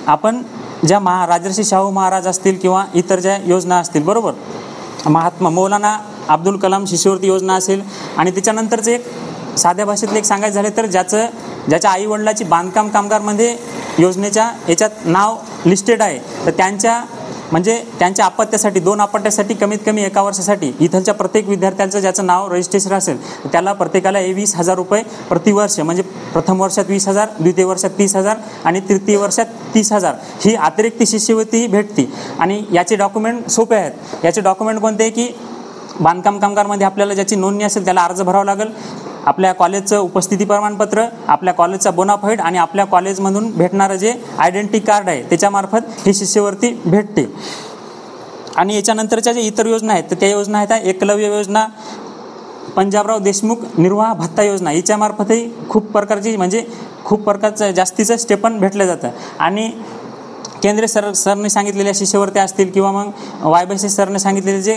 आपण ज्या राजर्षी शाहू महाराज असतील किंवा इतर ज्या योजना असतील, बरोबर, महात्मा मौलाना अब्दुल कलाम शिष्यवृत्ती योजना असेल, आणि त्याच्यानंतरचं एक साध्या भाषेतलं एक सांगायचं झालं तर ज्याच्या आईवडिलाची बांधकाम कामगारमध्ये योजनेच्या याच्यात नाव लिस्टेड आहे, तर त्यांच्या अपत्यासाठी 2 अपत्यासाठी कमीत कमी 1 वर्षासाठी इथलच्या प्रत्येक विद्यार्थ्याचं ज्याचं नाव रजिस्ट्रेशन असेल त्याला प्रत्येकाला 20,000 रुपये प्रतिवर्ष, म्हणजे प्रथम वर्षात 20,000, द्वितीय वर्षात 30,000 आणि तृतीय वर्षात 30,000 ही अतिरिक्त शिष्यवृत्ती भेटते. आणि याचे डॉक्युमेंट सोपे आहेत. याचे डॉक्युमेंट कोणते की बांधकाम कामगारमध्ये आपल्याला ज्याची नोंदणी असेल त्याला अर्ज भरावा लागेल, आपल्या कॉलेजचं उपस्थिती प्रमाणपत्र, आपल्या कॉलेजचा बोनाफाईड आणि आपल्या कॉलेजमधून भेटणारं जे आयडेंटिटी कार्ड आहे त्याच्यामार्फत ही शिष्यवृत्ती भेटते. आणि याच्यानंतरच्या ज्या इतर योजना आहेत तर त्या योजना आहेत एकलव्य योजना, पंजाबराव देशमुख निर्वाह भत्ता योजना, हिच्यामार्फतही खूप प्रकारचं जास्तीचं स्टेपन भेटलं जातं. आणि केंद्र सरने सांगितलेल्या शिष्यवृत्त्या असतील किंवा मग वायबीसी सरने सांगितलेले जे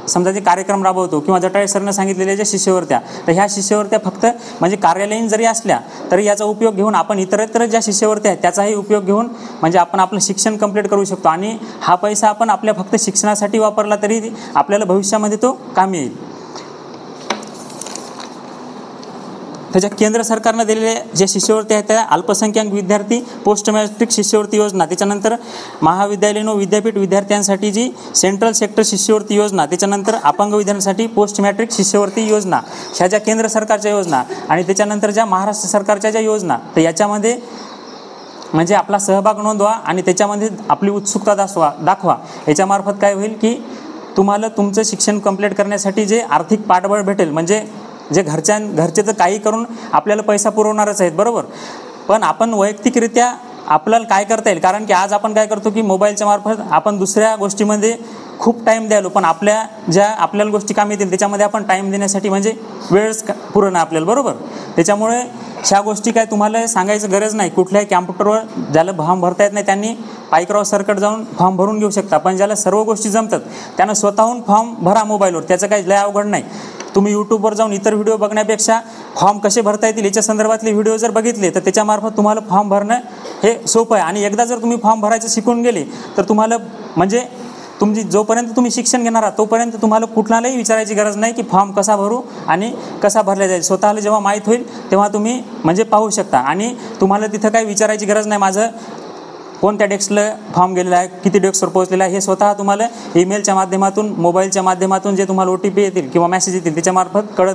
समजा जे कार्यक्रम राबवतो किंवा जटाळे सरने सांगितलेल्या ज्या शिष्यवृत्त्या, तर ह्या शिष्यवृत्त्या फक्त म्हणजे कार्यालयीन जरी असल्या तरी याचा उपयोग घेऊन आपण इतरत्र ज्या शिष्यवृत्त्या आहेत त्याचाही उपयोग घेऊन म्हणजे आपण आपलं शिक्षण कंप्लीट करू शकतो. आणि हा पैसा आपण आपल्या फक्त शिक्षणासाठी वापरला तरी आपल्याला भविष्यामध्ये तो कामी येईल. त्याच्या केंद्र सरकारनं दिलेले जे शिष्यवृत्ती आहेत त्या अल्पसंख्याक विद्यार्थी पोस्ट मॅट्रिक शिष्यवृत्ती योजना, त्याच्यानंतर महाविद्यालयीन व विद्यापीठ विद्यार्थ्यांसाठी जी सेंट्रल सेक्टर शिष्यवृत्ती योजना, त्याच्यानंतर अपंग विद्यार्थ्यांसाठी पोस्ट मॅट्रिक शिष्यवृत्ती योजना, ह्या ज्या केंद्र सरकारच्या योजना आणि त्याच्यानंतर ज्या महाराष्ट्र सरकारच्या ज्या योजना, तर याच्यामध्ये म्हणजे आपला सहभाग नोंदवा आणि त्याच्यामध्ये आपली उत्सुकता दाखवा. याच्यामार्फत काय होईल की तुम्हाला तुमचं शिक्षण कंप्लीट करण्यासाठी जे आर्थिक पाठबळ भेटेल, म्हणजे जे घरचे तर काही करून आपल्याला पैसा पुरवणारच आहेत, बरोबर, पण आपण वैयक्तिकरित्या आपल्याला काय करता येईल, कारण की आज आपण काय करतो की मोबाईलच्या मार्फत आपण दुसऱ्या गोष्टीमध्ये खूप टाईम द्यायलो, पण आपल्याला गोष्टी कामी येतील त्याच्यामध्ये आपण टाईम देण्यासाठी म्हणजे वेळच पुरवणं आपल्याला, बरोबर. त्याच्यामुळे ह्या गोष्टी काय तुम्हाला सांगायचं गरज नाही. कुठल्याही कॅम्प्युटरवर ज्याला फॉर्म भरता येत नाही त्यांनी पाईकराव सरकट जाऊन फॉर्म भरून घेऊ शकता, पण ज्याला सर्व गोष्टी जमतात त्यानं स्वतःहून फॉर्म भरा मोबाईलवर, त्याचं काही लय अवघड नाही. तुम्ही यूट्यूबवर जाऊन इतर व्हिडिओ बघण्यापेक्षा फॉर्म कसे भरता येतील याच्या संदर्भातले व्हिडिओ जर बघितले तर त्याच्यामार्फत तुम्हाला फॉर्म भरणं हे सोपं आहे. आणि एकदा जर तुम्ही फॉर्म भरायचं शिकून गेले तर तुम्हाला म्हणजे जोपर्यंत तुम्ही शिक्षण घेणार आहात तोपर्यंत तुम्हाला कुठलाही विचारायची गरज नाही की फॉर्म कसा भरू आणि कसा भरला जाईल. स्वतःला जेव्हा माहीत होईल तेव्हा तुम्ही म्हणजे पाहू शकता आणि तुम्हाला तिथं काही विचारायची गरज नाही माझं कोणत्या डेस्कला फॉर्म गेलेला आहे, किती डेस्कवर पोहोचलेला आहे, हे स्वतः तुम्हाला ईमेलच्या माध्यमातून, मोबाईलच्या माध्यमातून जे तुम्हाला OTP येतील किंवा मेसेज येतील त्याच्यामार्फत कळत